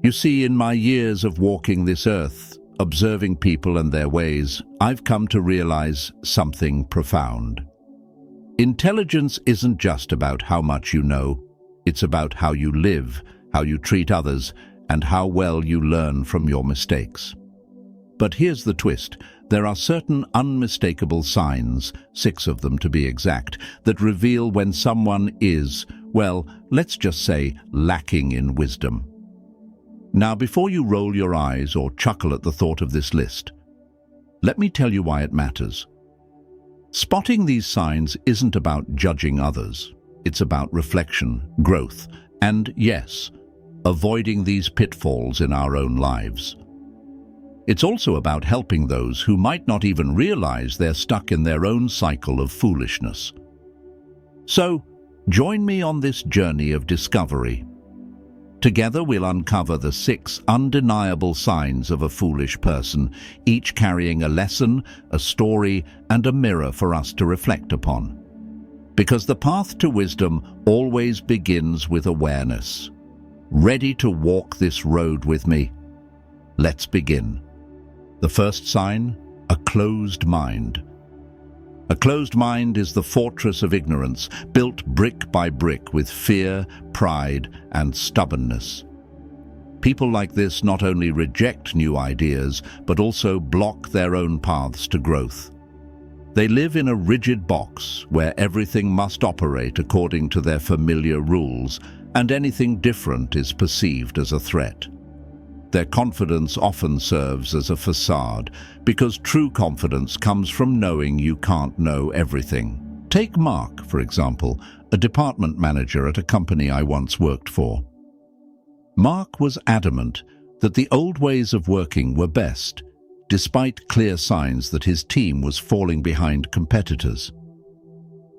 You see, in my years of walking this earth, observing people and their ways, I've come to realize something profound. Intelligence isn't just about how much you know, it's about how you live, how you treat others, and how well you learn from your mistakes. But here's the twist. There are certain unmistakable signs, 6 of them to be exact, that reveal when someone is, well, let's just say, lacking in wisdom. Now, before you roll your eyes or chuckle at the thought of this list, let me tell you why it matters. Spotting these signs isn't about judging others. It's about reflection, growth, and, yes, avoiding these pitfalls in our own lives. It's also about helping those who might not even realize they're stuck in their own cycle of foolishness. So, join me on this journey of discovery. Together we'll uncover the 6 undeniable signs of a foolish person, each carrying a lesson, a story, and a mirror for us to reflect upon. Because the path to wisdom always begins with awareness. Ready to walk this road with me? Let's begin. The first sign, a closed mind. A closed mind is the fortress of ignorance, built brick by brick with fear, pride, and stubbornness. People like this not only reject new ideas, but also block their own paths to growth. They live in a rigid box where everything must operate according to their familiar rules, and anything different is perceived as a threat. Their confidence often serves as a facade, because true confidence comes from knowing you can't know everything. Take Mark, for example, a department manager at a company I once worked for. Mark was adamant that the old ways of working were best, despite clear signs that his team was falling behind competitors.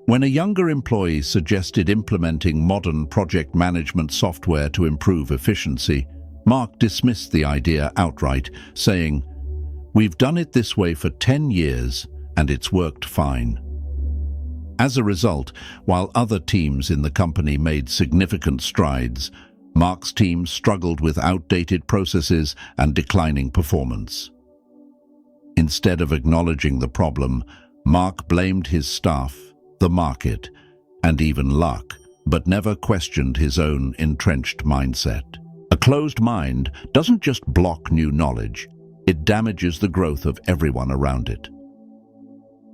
When a younger employee suggested implementing modern project management software to improve efficiency, Mark dismissed the idea outright, saying, "We've done it this way for 10 years, and it's worked fine." As a result, while other teams in the company made significant strides, Mark's team struggled with outdated processes and declining performance. Instead of acknowledging the problem, Mark blamed his staff, the market, and even luck, but never questioned his own entrenched mindset. A closed mind doesn't just block new knowledge, it damages the growth of everyone around it.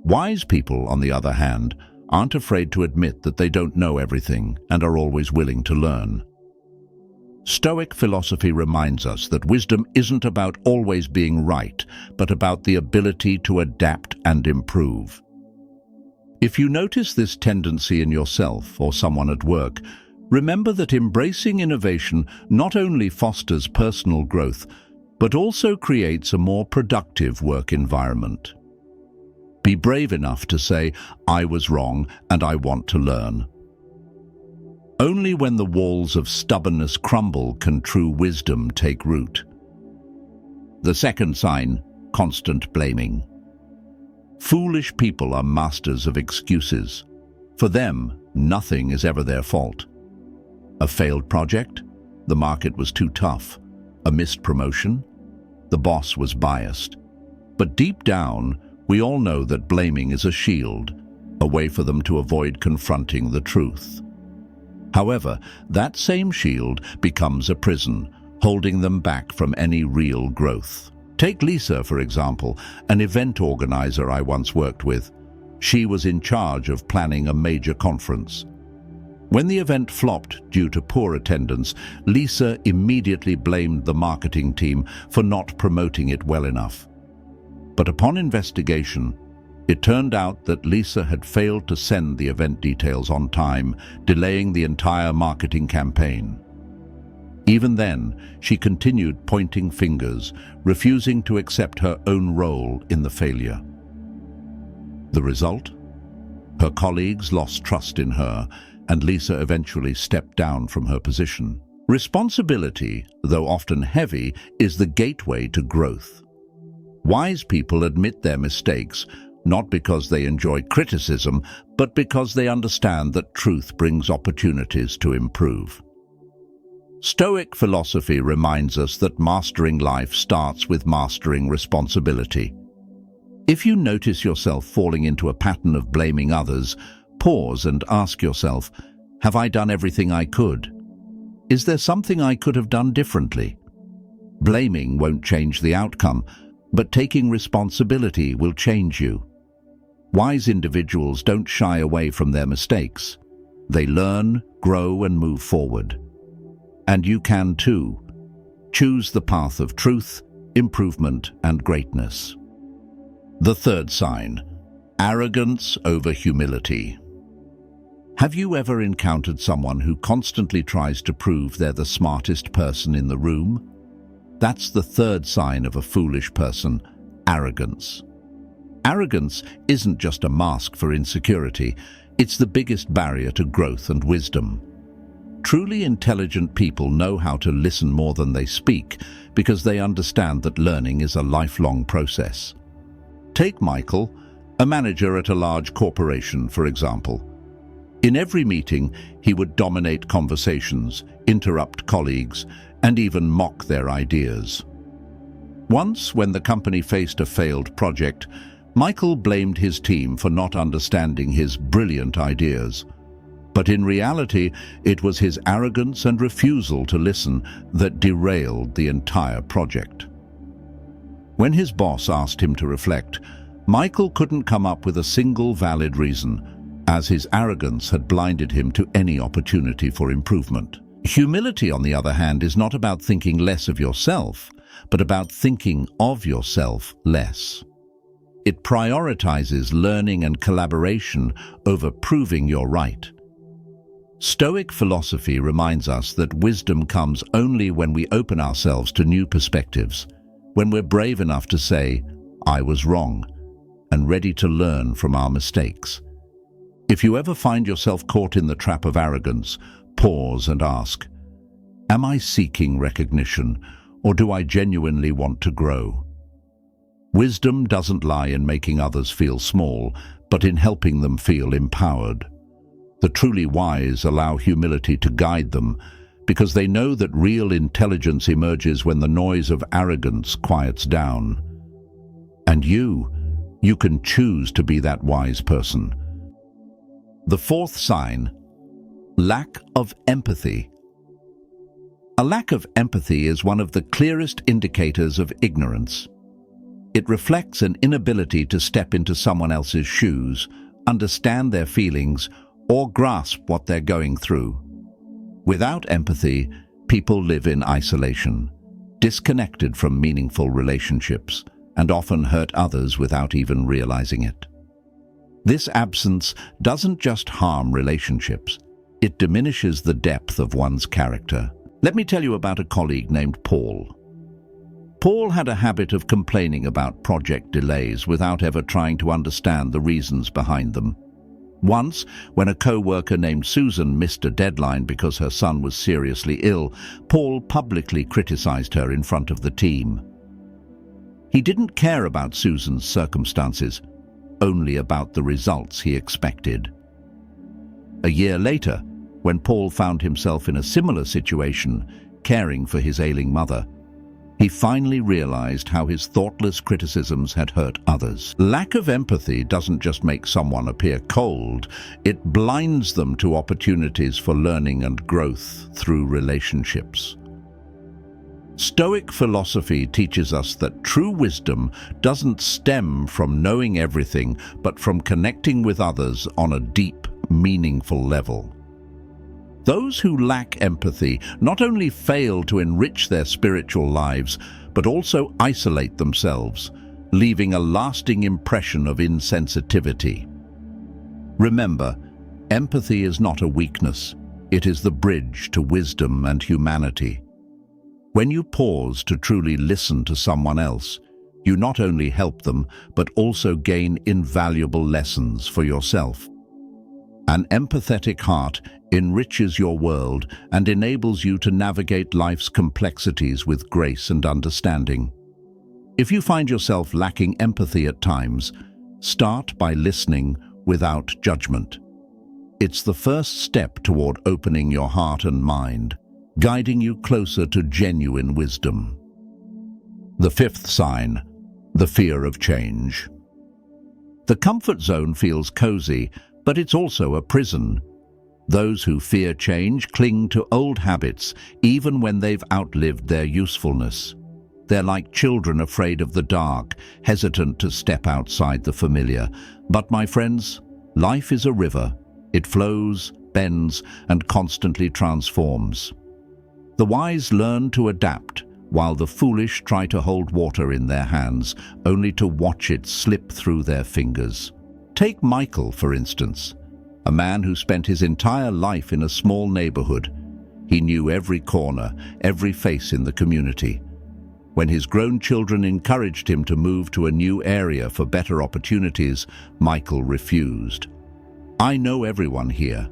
Wise people, on the other hand, aren't afraid to admit that they don't know everything and are always willing to learn. Stoic philosophy reminds us that wisdom isn't about always being right, but about the ability to adapt and improve. If you notice this tendency in yourself or someone at work, remember that embracing innovation not only fosters personal growth, but also creates a more productive work environment. Be brave enough to say, "I was wrong and I want to learn." Only when the walls of stubbornness crumble can true wisdom take root. The second sign, constant blaming. Foolish people are masters of excuses. For them, nothing is ever their fault. A failed project? The market was too tough. A missed promotion? The boss was biased. But deep down, we all know that blaming is a shield, a way for them to avoid confronting the truth. However, that same shield becomes a prison, holding them back from any real growth. Take Lisa, for example, an event organizer I once worked with. She was in charge of planning a major conference. When the event flopped due to poor attendance, Lisa immediately blamed the marketing team for not promoting it well enough. But upon investigation, it turned out that Lisa had failed to send the event details on time, delaying the entire marketing campaign. Even then, she continued pointing fingers, refusing to accept her own role in the failure. The result? Her colleagues lost trust in her, and Lisa eventually stepped down from her position. Responsibility, though often heavy, is the gateway to growth. Wise people admit their mistakes, not because they enjoy criticism, but because they understand that truth brings opportunities to improve. Stoic philosophy reminds us that mastering life starts with mastering responsibility. If you notice yourself falling into a pattern of blaming others, pause and ask yourself, have I done everything I could? Is there something I could have done differently? Blaming won't change the outcome, but taking responsibility will change you. Wise individuals don't shy away from their mistakes. They learn, grow, and move forward. And you can too. Choose the path of truth, improvement, and greatness. The third sign: arrogance over humility. Have you ever encountered someone who constantly tries to prove they're the smartest person in the room? That's the third sign of a foolish person: arrogance. Arrogance isn't just a mask for insecurity, it's the biggest barrier to growth and wisdom. Truly intelligent people know how to listen more than they speak because they understand that learning is a lifelong process. Take Michael, a manager at a large corporation, for example. In every meeting, he would dominate conversations, interrupt colleagues, and even mock their ideas. Once, when the company faced a failed project, Michael blamed his team for not understanding his brilliant ideas. But in reality, it was his arrogance and refusal to listen that derailed the entire project. When his boss asked him to reflect, Michael couldn't come up with a single valid reason, as his arrogance had blinded him to any opportunity for improvement. Humility, on the other hand, is not about thinking less of yourself, but about thinking of yourself less. It prioritizes learning and collaboration over proving you're right. Stoic philosophy reminds us that wisdom comes only when we open ourselves to new perspectives, when we're brave enough to say, "I was wrong," and ready to learn from our mistakes. If you ever find yourself caught in the trap of arrogance, pause and ask, am I seeking recognition, or do I genuinely want to grow? Wisdom doesn't lie in making others feel small, but in helping them feel empowered. The truly wise allow humility to guide them, because they know that real intelligence emerges when the noise of arrogance quiets down. And you can choose to be that wise person. The fourth sign: lack of empathy. A lack of empathy is one of the clearest indicators of ignorance. It reflects an inability to step into someone else's shoes, understand their feelings, or grasp what they're going through. Without empathy, people live in isolation, disconnected from meaningful relationships, and often hurt others without even realizing it. This absence doesn't just harm relationships, it diminishes the depth of one's character. Let me tell you about a colleague named Paul. Paul had a habit of complaining about project delays without ever trying to understand the reasons behind them. Once, when a co-worker named Susan missed a deadline because her son was seriously ill, Paul publicly criticized her in front of the team. He didn't care about Susan's circumstances, only about the results he expected. A year later, when Paul found himself in a similar situation, caring for his ailing mother, he finally realized how his thoughtless criticisms had hurt others. Lack of empathy doesn't just make someone appear cold, it blinds them to opportunities for learning and growth through relationships. Stoic philosophy teaches us that true wisdom doesn't stem from knowing everything, but from connecting with others on a deep, meaningful level. Those who lack empathy not only fail to enrich their spiritual lives, but also isolate themselves, leaving a lasting impression of insensitivity. Remember, empathy is not a weakness. It is the bridge to wisdom and humanity. When you pause to truly listen to someone else, you not only help them, but also gain invaluable lessons for yourself. An empathetic heart enriches your world and enables you to navigate life's complexities with grace and understanding. If you find yourself lacking empathy at times, start by listening without judgment. It's the first step toward opening your heart and mind, guiding you closer to genuine wisdom. The fifth sign, the fear of change. The comfort zone feels cozy, but it's also a prison. Those who fear change cling to old habits, even when they've outlived their usefulness. They're like children afraid of the dark, hesitant to step outside the familiar. But my friends, life is a river. It flows, bends, and constantly transforms. The wise learn to adapt, while the foolish try to hold water in their hands, only to watch it slip through their fingers. Take Michael, for instance, a man who spent his entire life in a small neighborhood. He knew every corner, every face in the community. When his grown children encouraged him to move to a new area for better opportunities, Michael refused. "I know everyone here.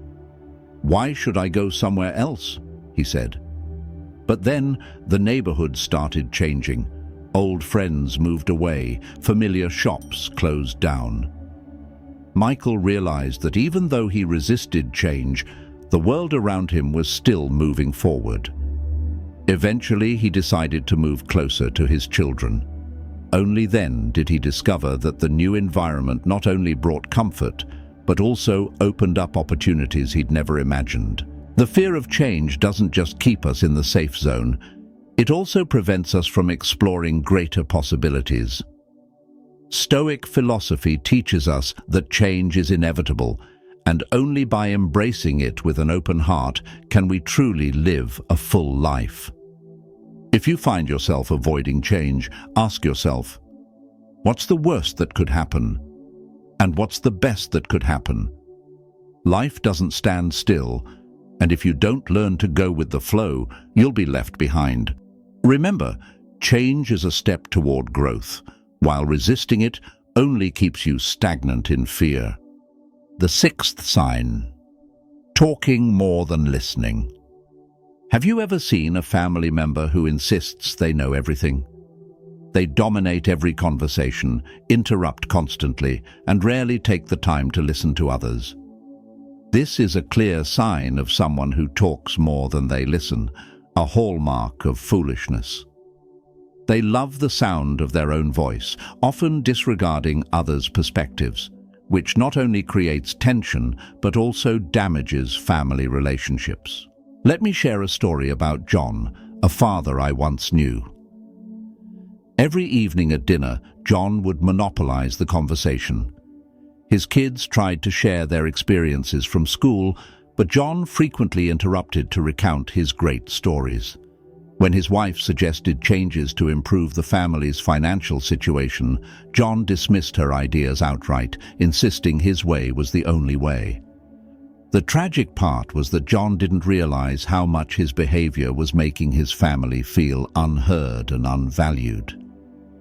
Why should I go somewhere else?" he said. But then the neighborhood started changing. Old friends moved away, familiar shops closed down. Michael realized that even though he resisted change, the world around him was still moving forward. Eventually, he decided to move closer to his children. Only then did he discover that the new environment not only brought comfort, but also opened up opportunities he'd never imagined. The fear of change doesn't just keep us in the safe zone, it also prevents us from exploring greater possibilities. Stoic philosophy teaches us that change is inevitable, and only by embracing it with an open heart can we truly live a full life. If you find yourself avoiding change, ask yourself, what's the worst that could happen? And what's the best that could happen? Life doesn't stand still, and if you don't learn to go with the flow, you'll be left behind. Remember, change is a step toward growth, while resisting it only keeps you stagnant in fear. The sixth sign, talking more than listening. Have you ever seen a family member who insists they know everything? They dominate every conversation, interrupt constantly, and rarely take the time to listen to others. This is a clear sign of someone who talks more than they listen, a hallmark of foolishness. They love the sound of their own voice, often disregarding others' perspectives, which not only creates tension but also damages family relationships. Let me share a story about John, a father I once knew. Every evening at dinner, John would monopolize the conversation. His kids tried to share their experiences from school, but John frequently interrupted to recount his great stories. When his wife suggested changes to improve the family's financial situation, John dismissed her ideas outright, insisting his way was the only way. The tragic part was that John didn't realize how much his behavior was making his family feel unheard and unvalued.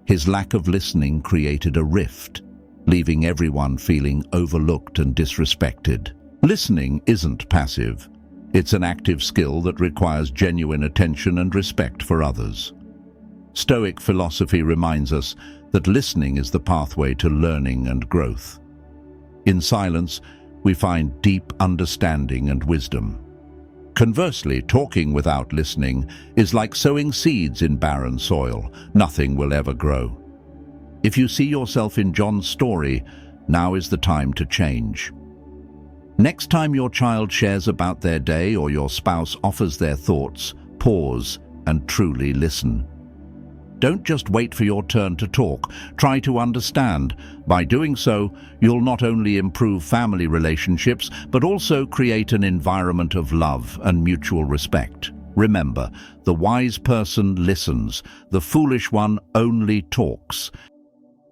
His lack of listening created a rift, leaving everyone feeling overlooked and disrespected. Listening isn't passive. It's an active skill that requires genuine attention and respect for others. Stoic philosophy reminds us that listening is the pathway to learning and growth. In silence, we find deep understanding and wisdom. Conversely, talking without listening is like sowing seeds in barren soil. Nothing will ever grow. If you see yourself in John's story, now is the time to change. Next time your child shares about their day or your spouse offers their thoughts, pause and truly listen. Don't just wait for your turn to talk. Try to understand. By doing so, you'll not only improve family relationships, but also create an environment of love and mutual respect. Remember, the wise person listens, the foolish one only talks.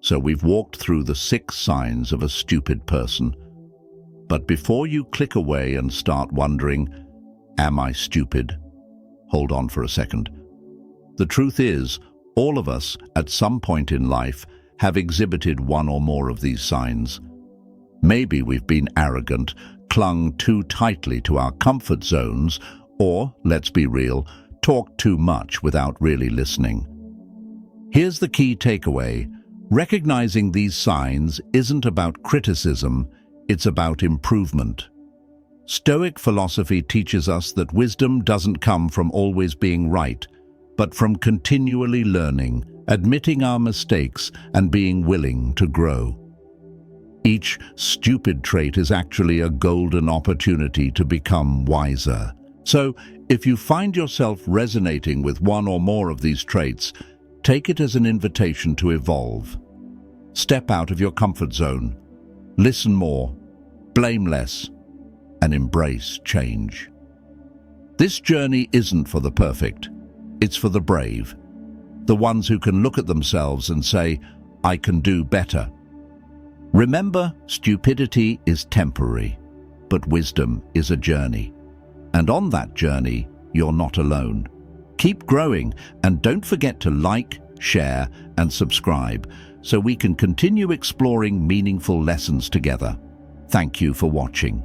So we've walked through the 6 signs of a stupid person. But before you click away and start wondering, am I stupid? Hold on for a second. The truth is, all of us, at some point in life, have exhibited one or more of these signs. Maybe we've been arrogant, clung too tightly to our comfort zones, or, let's be real, talked too much without really listening. Here's the key takeaway. Recognizing these signs isn't about criticism, it's about improvement. Stoic philosophy teaches us that wisdom doesn't come from always being right, but from continually learning, admitting our mistakes, and being willing to grow. Each stupid trait is actually a golden opportunity to become wiser. So, if you find yourself resonating with one or more of these traits, take it as an invitation to evolve. Step out of your comfort zone, listen more, blame less, and embrace change. This journey isn't for the perfect, it's for the brave, the ones who can look at themselves and say, "I can do better." Remember, stupidity is temporary, but wisdom is a journey. And on that journey, you're not alone. Keep growing, and don't forget to like, share, and subscribe so we can continue exploring meaningful lessons together. Thank you for watching.